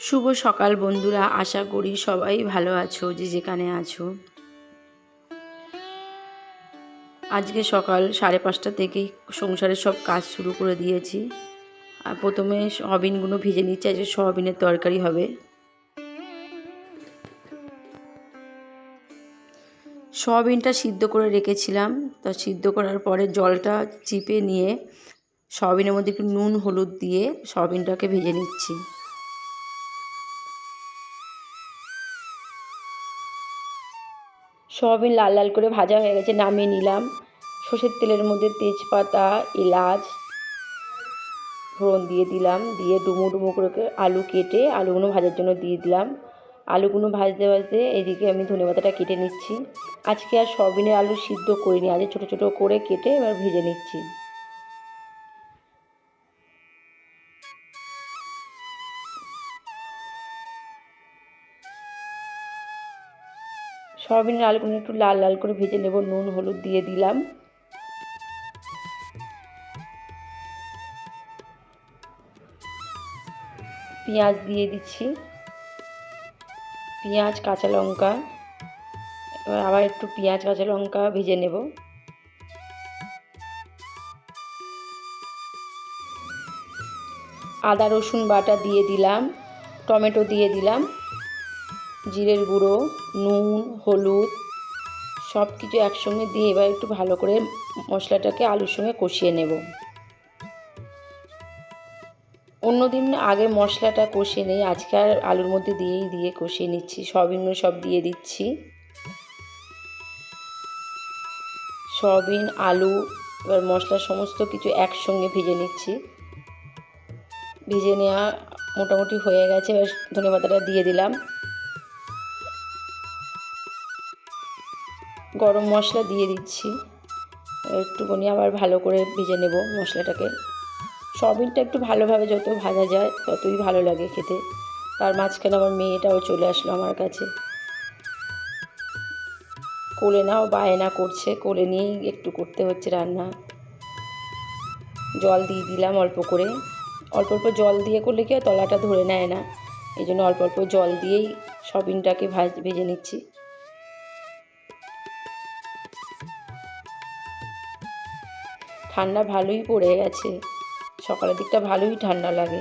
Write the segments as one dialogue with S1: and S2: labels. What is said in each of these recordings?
S1: শুভ সকাল বন্ধুরা, আশা করি সবাই ভালো আছো যে যেখানে আছো। আজকে সকাল 5:30 থেকেই সংসারের সব কাজ শুরু করে দিয়েছি। আর প্রথমে সয়াবিনগুলো ভেজে নিচ্ছি। আজকে সয়াবিনের তরকারি হবে। সয়াবিনটা সিদ্ধ করে রেখেছিলাম, তা সিদ্ধ করার পরে জলটা চিপে নিয়ে সয়াবিনের মধ্যে একটু নুন হলুদ দিয়ে সয়াবিনটাকে ভেজে নিচ্ছি। সয়াবিন লাল লাল করে ভাজা হয়ে গেছে, নামিয়ে নিলাম। সর্ষের তেলের মধ্যে তেজপাতা, এলাচ, ফোড়ন দিয়ে দিলাম। দিয়ে ডুমো ডুমো করে আলু কেটে আলুগুলো ভাজার জন্য দিয়ে দিলাম। আলুগুলো ভাজতে ভাজতে এদিকে আমি ধনেপাতাটা কেটে নিচ্ছি। আজকে আর সয়াবিনের আলু সিদ্ধ করিনি, আজকে ছোটো ছোটো করে কেটে এবার ভেজে নিচ্ছি। সয়াবিনের আলুগুলো একটু লাল লাল করে ভেজে নেব। নুন হলুদ দিয়ে দিলাম। পেঁয়াজ দিয়ে দিচ্ছি, পেঁয়াজ কাঁচা লঙ্কা। এবার আবার একটু পেঁয়াজ কাঁচা লঙ্কা ভেজে নেব। আদা রসুন বাটা দিয়ে দিলাম, টমেটো দিয়ে দিলাম, জিরের গুঁড়ো, নুন, হলুদ সব কিছু একসঙ্গে দিয়ে এবার একটু ভালো করে মশলাটাকে আলুর সঙ্গে কষিয়ে নেব। অন্যদিন আগে মশলাটা কষিয়ে নেই, আজকে আর আলুর মধ্যে দিয়ে কষিয়ে নিচ্ছি। সয়াবিন সব দিয়ে দিচ্ছি। সয়াবিন, আলু, এবার মশলা সমস্ত কিছু একসঙ্গে ভেজে নিচ্ছি। ভেজে নেওয়া মোটামুটি হয়ে গেছে। এবার ধনেপাতাটা দিয়ে দিলাম। গরম মশলা দিয়ে দিচ্ছি। একটুখানি আবার ভালো করে ভেজে নেব মশলাটাকে। সয়াবিনটা একটু ভালোভাবে যত ভাজা যায় ততই ভালো লাগে খেতে। তার মাঝখানে আমার মেয়েটাও চলে আসলো আমার কাছে। কোলে নাও বায়না করছে, কোলে নিয়েই একটু করতে হচ্ছে রান্না। জল দিয়ে দিলাম অল্প করে। অল্প অল্প জল দিয়ে করলে কি তলাটা ধরে নেয় না, এই জন্য অল্প অল্প জল দিয়েই সয়াবিনটাকে ভেজে নিচ্ছি। ঠান্ডা ভালোই পড়ে গেছে, সকালের দিকটা ভালোই ঠান্ডা লাগে।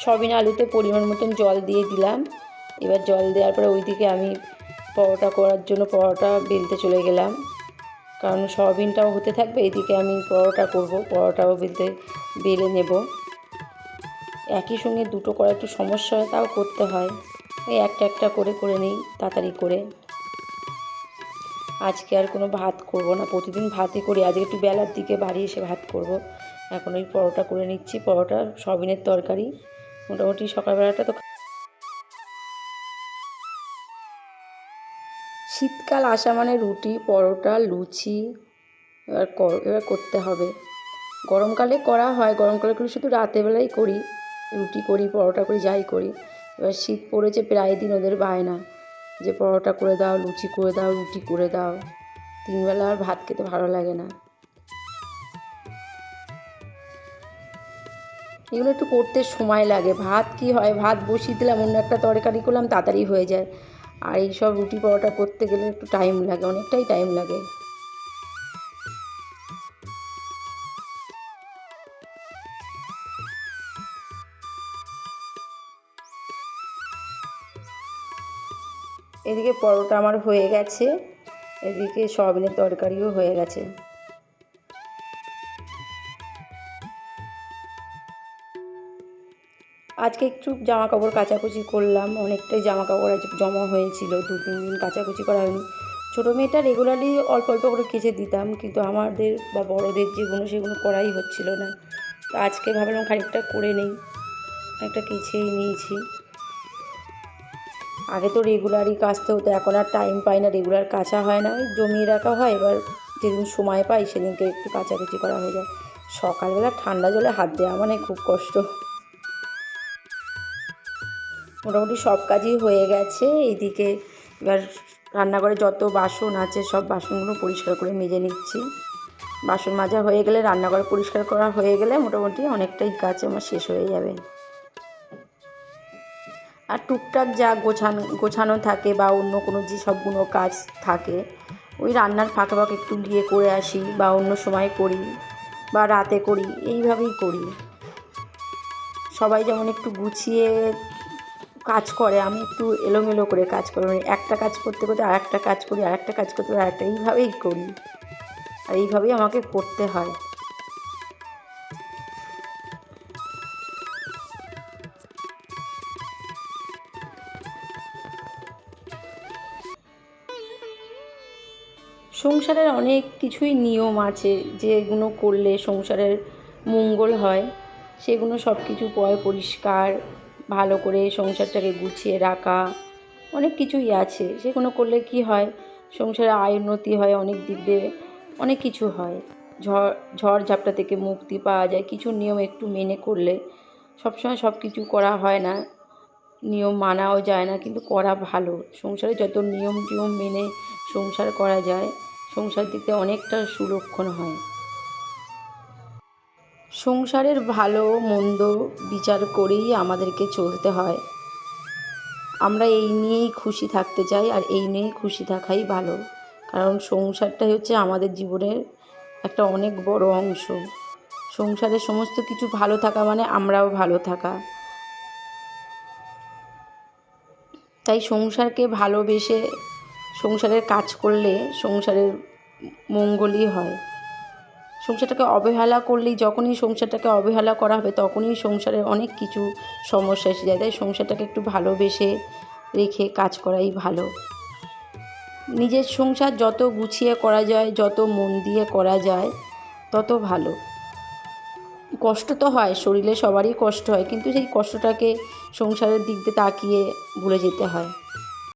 S1: সয়াবিন আলুতে পরিমাণ মতন জল দিয়ে দিলাম। এবার জল দেওয়ার পরে ওইদিকে আমি পরোটা করার জন্য পরোটা বেলতে চলে গেলাম, কারণ সয়াবিনটাও হতে থাকবে, এদিকে আমি পরোটা করব, পরোটাও বেলে নেব। একই সঙ্গে দুটো করা একটু সমস্যা হয়, তাও করতে হয়। এই একটা একটা করে করে নিই তাড়াতাড়ি করে। আজকে আর কোনো ভাত করব না, প্রতিদিন ভাতই করি, আজকে একটু বেলার দিকে বাড়ি এসে ভাত করব। এখন ওই পরোটা করে নিচ্ছি, পরোটা সয়াবিনের তরকারি। মোটামুটি সকালবেলাটা তো শীতকাল আসা মানে রুটি, পরোটা, লুচি এবার করতে হবে। গরমকালে করা হয়, গরমকালে করি শুধু রাতেরবেলাই করি, রুটি করি, পরোটা করি, যাই করি। এবার শীত পড়েছে, প্রায় দিন ওদের বায়না যে পরোটা করে দাও, লুচি করে দাও, রুটি করে দাও। তিনবেলা আর ভাত খেতে ভালো লাগে না। এগুলো একটু করতে সময় লাগে। ভাত কি হয়, ভাত বসিয়ে দিলাম, অন্য একটা তরকারি করলাম, তাড়াতাড়ি হয়ে যায়। আর এই সব রুটি পরোটা করতে গেলে একটু টাইম লাগে, অনেকটাই টাইম লাগে। এদিকে পরোটা আমার হয়ে গেছে, এদিকে সয়াবিনের তরকারিও হয়ে গেছে। আজকে একটু জামা কাপড় কাচাকুচি করলাম, অনেকটাই জামা কাপড় আজ জমা হয়েছিল, 2-3 দিন কাচাকুচি করা হয়নি। ছোটো মেয়েটা রেগুলারলি অল্প অল্প করে কেচে দিতাম, কিন্তু আমাদের বা বড়োদের যেগুলো সেগুলো করাই হচ্ছিল না। তো আজকে ভাবলাম খানিকটা করে নেই, একটা কেচেই নিয়েছি। আগে তো রেগুলারই কাচতে হতো, এখন আর টাইম পাই না, রেগুলার কাচা হয় না, জমিয়ে রাখা হয়। এবার যেদিন সময় পাই সেদিনকে একটু কাচাকুচি করা হয়ে যায়। সকালবেলা ঠান্ডা জলে হাত দেওয়া মানে খুব কষ্ট। মোটামুটি সব কাজই হয়ে গেছে। এইদিকে এবার রান্নাঘরে যত বাসন আছে সব বাসনগুলো পরিষ্কার করে মেজে নিচ্ছি। বাসন মাজা হয়ে গেলে, রান্নাঘর পরিষ্কার করা হয়ে গেলে মোটামুটি অনেকটাই কাজ আমার শেষ হয়ে যাবে। আর টুকটাক যা গোছানো থাকে বা অন্য কোনো যে সবগুলো কাজ থাকে, ওই রান্নার ফাঁকে ফাঁকে একটু গিয়ে করে আসি, বা অন্য সময় করি, বা রাতে করি, এইভাবেই করি। সবাই যেমন একটু গুছিয়ে কাজ করে, আমি একটু এলোমেলো করে কাজ করি, মানে একটা কাজ করতে করতে আরেকটা কাজ করি, আরেকটা কাজ করতে করতে আরেকটা, এইভাবেই করি। আর এইভাবেই আমাকে করতে হয়। সংসারের অনেক কিছুই নিয়ম আছে, যেগুলো করলে সংসারের মঙ্গল হয়। সেগুলো সব কিছু পরিষ্কার ভালো করে সংসারটাকে গুছিয়ে রাখা, অনেক কিছুই আছে। সেগুলো করলে কি হয়, সংসারে আয় উন্নতি হয়, অনেক দিক দিয়ে অনেক কিছু হয়। ঝড় ঝাপটা থেকে মুক্তি পাওয়া যায় কিছু নিয়ম একটু মেনে করলে। সবসময় সব কিছু করা হয় না, নিয়ম মানাও যায় না, কিন্তু করা ভালো। সংসারে যত নিয়ম টিয়ম মেনে সংসার করা যায়, সংসার দিতে অনেকটা সুলক্ষণ হয়। সংসারের ভালো মন্দ বিচার করেই আমাদেরকে চলতে হয়। আমরা এই নিয়েই খুশি থাকতে চাই, আর এই নিয়েই খুশি থাকাই ভালো। কারণ সংসারটাই হচ্ছে আমাদের জীবনের একটা অনেক বড় অংশ। সংসারের সমস্ত কিছু ভালো থাকা মানে আমরাও ভালো থাকা। তাই সংসারকে ভালোবেসে সংসারের কাজ করলে সংসারের মঙ্গলই হয়। সংসারটাকে অবহেলা করলেই, যখনই সংসারটাকে অবহেলা করা হবে তখনই সংসারের অনেক কিছু সমস্যা এসে যায়। তাই সংসারটাকে একটু ভালোবেসে রেখে কাজ করাই ভালো। নিজের সংসার যত গুছিয়ে করা যায়, যত মন দিয়ে করা যায়, তত ভালো। কষ্ট তো হয়, শরীরে সবারই কষ্ট হয়, কিন্তু সেই কষ্টটাকে সংসারের দিক দিয়ে তাকিয়ে ভুলে যেতে হয়।